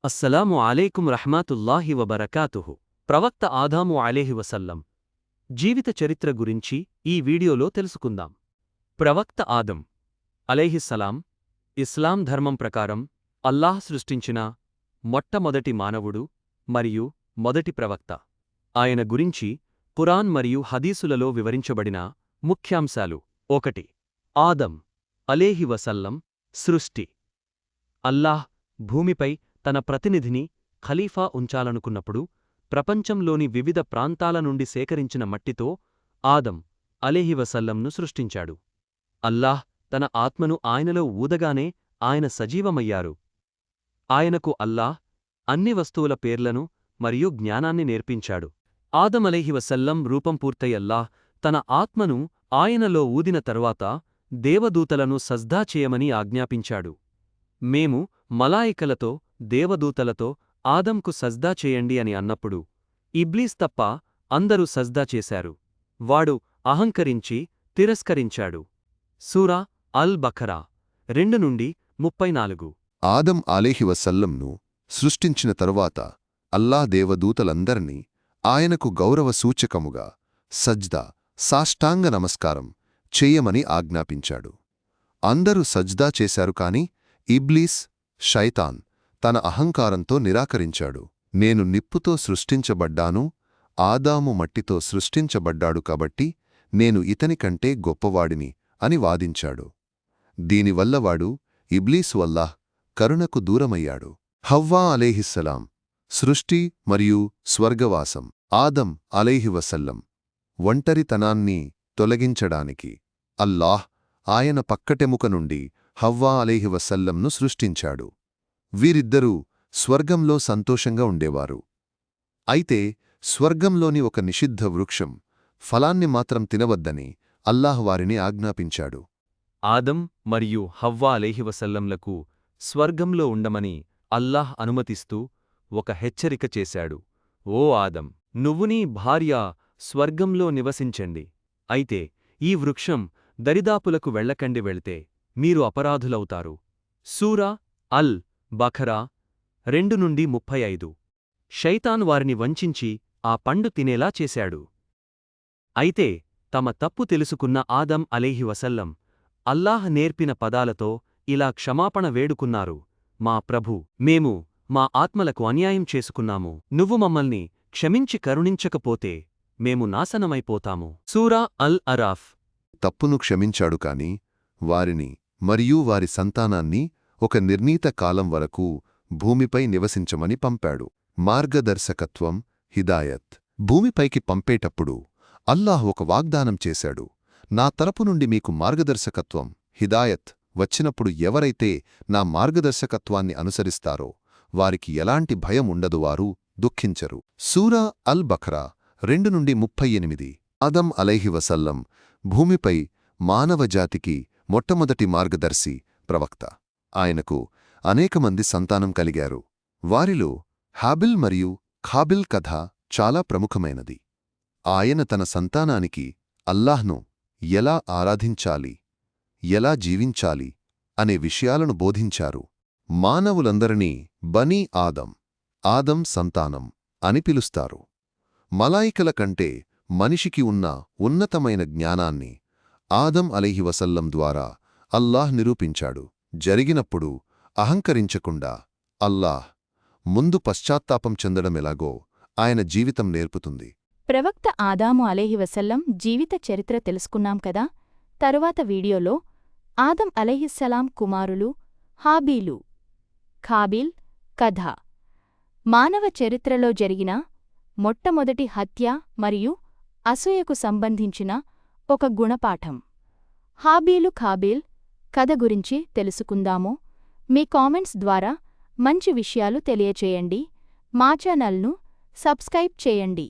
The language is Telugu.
అస్సలాము అలైకుం రహ్మతుల్లాహి వబరకాతుహు. ప్రవక్త ఆదాము అలైహి వసల్లం జీవిత చరిత్ర గురించి ఈ వీడియోలో తెలుసుకుందాం. ప్రవక్త ఆదం అలైహిస్సలాం ఇస్లాం ధర్మం ప్రకారం అల్లాహ్ సృష్టించిన మొట్టమొదటి మానవుడు మరియు మొదటి ప్రవక్త. ఆయన గురించి ఖురాన్ మరియు హదీసులలో వివరించబడిన ముఖ్యాంశాలు. 1. ఆదం అలైహి వసల్లం సృష్టి. అల్లాహ్ భూమిపై తన ప్రతినిధిని ఖలీఫా ఉంచాలనుకున్నప్పుడు ప్రపంచంలోని వివిధ ప్రాంతాల నుండి సేకరించిన మట్టితో ఆదం అలైహివసల్లంను సృష్టించాడు. అల్లాహ్ తన ఆత్మను ఆయనలో ఊదగానే ఆయన సజీవమయ్యారు. ఆయనకు అల్లాహ్ అన్ని వస్తువుల పేర్లను మరియు జ్ఞానాన్ని నేర్పించాడు. ఆదం అలైహివసల్లం రూపం పూర్తయి అల్లాహ్ తన ఆత్మను ఆయనలో ఊదిన తరువాత దేవదూతలను సజ్దా చేయమని ఆజ్ఞాపించాడు. మేము మలాయికలతో దేవదూతలతో ఆదంకు సజ్దా చేయండి అని అన్నప్పుడు ఇబ్లీస్ తప్ప అందరూ సజ్దా చేశారు. వాడు అహంకరించి తిరస్కరించాడు. సూరా అల్ బఖరా 2-34. ఆదం అలైహివసల్లంను సృష్టించిన తరువాత అల్లాహ్ దేవదూతలందర్నీ ఆయనకు గౌరవ సూచకముగా సజ్దా సాష్టాంగ నమస్కారం చెయ్యమని ఆజ్ఞాపించాడు. అందరూ సజ్దా చేశారు కాని ఇబ్లీస్ షైతాన్ తన అహంకారంతో నిరాకరించాడు. నేను నిప్పుతో సృష్టించబడ్డాను, ఆదాము మట్టితో సృష్టించబడ్డాడు కాబట్టి నేను ఇతనికంటే గొప్పవాడిని అని వాదించాడు. దీనివల్ల వాడు ఇబ్లీసు వల్ల కరుణకు దూరమయ్యాడు. హవ్వా అలైహిస్సలాం సృష్టి మరియు స్వర్గవాసం. ఆదం అలైహివసల్లం ఒంటరితనాన్ని తొలగించడానికి అల్లాహ్ ఆయన పక్కటెముక నుండి హవ్వా అలైహివసల్లంను సృష్టించాడు. వీరిద్దరూ స్వర్గంలో సంతోషంగా ఉండేవారు. అయితే స్వర్గంలోని ఒక నిషిద్ధ వృక్షం ఫలాన్ని మాత్రం తినవద్దని అల్లాహ్ వారిని ఆజ్ఞాపించాడు. ఆదం మరియు హవ్వా అలైహివసల్లంలకు స్వర్గంలో ఉండమని అల్లాహ్ అనుమతిస్తూ ఒక హెచ్చరిక చేశాడు. ఓ ఆదం, నువ్వు నీ భార్య స్వర్గంలో నివసించండి. అయితే ఈ వృక్షం దరిదాపులకు వెళ్లకండి, వెళ్తే మీరు అపరాధులవుతారు. సూరా అల్ బఖరా 2-35. షైతాన్ వారిని వంచించి ఆ పండు తినేలా చేశాడు. అయితే తమ తప్పు తెలుసుకున్న ఆదం అలైహివసల్లం అల్లాహ్ నేర్పిన పదాలతో ఇలా క్షమాపణ వేడుకున్నారు. మా ప్రభూ, మేము మా ఆత్మలకు అన్యాయం చేసుకున్నాము. నువ్వు మమ్మల్ని క్షమించి కరుణించకపోతే మేము నాశనమైపోతాము. సూరా అల్ అరాఫ్. తప్పును క్షమించాడు కాని వారిని మరియు వారి సంతానాన్ని ఒక నిర్ణీత కాలం వరకు భూమిపై నివసించమని పంపాడు. మార్గదర్శకత్వం, హిదాయత్. భూమిపైకి పంపేటప్పుడు అల్లాహ్ ఒక వాగ్దానం చేశాడు. నా తరపు నుండి మీకు మార్గదర్శకత్వం, హిదాయత్ వచ్చినప్పుడు ఎవరైతే నా మార్గదర్శకత్వాన్ని అనుసరిస్తారో వారికి ఎలాంటి భయం ఉండదు, వారు దుఃఖించరు. సూరా అల్ బఖరా 2-38. ఆదం అలైహివసల్లం భూమిపై మానవజాతికి మొట్టమొదటి మార్గదర్శి, ప్రవక్త. ఆయనకు అనేకమంది సంతానం కలిగారు. వారిలో హాబిల్ మరియు ఖాబిల్ కథ చాలా ప్రముఖమైనది. ఆయన తన సంతానానికి అల్లాహ్ను ఎలా ఆరాధించాలి, ఎలా జీవించాలి అనే విషయాలను బోధించారు. మానవులందరినీ బనీ ఆదం, ఆదం సంతానం అని పిలుస్తారు. మలాయికల కంటే మనిషికి ఉన్న ఉన్నతమైన జ్ఞానాన్ని ఆదం అలైహివసల్లం ద్వారా అల్లాహ్ నిరూపించాడు. జరిగినప్పుడు అహంకరించకుండా అల్లాహ్ ముందు పశ్చాత్తాపం చెందడమెలాగో ఆయన జీవితం నేర్పుతుంది. ప్రవక్త ఆదాము అలైహివసల్లం జీవిత చరిత్ర తెలుసుకున్నాం కదా. తరువాత వీడియోలో ఆదం అలైహిస్సలాం కుమారులు హాబీలు, ఖాబీల్ కథ, మానవ చరిత్రలో జరిగిన మొట్టమొదటి హత్య మరియు అసూయకు సంబంధించిన ఒక గుణపాఠం హాబీలు ఖాబీల్ కథ గురించి తెలుసుకుందాము. మీ కామెంట్స్ ద్వారా మంచి విషయాలు తెలియచేయండి. మా ఛానల్ను సబ్స్క్రైబ్ చేయండి.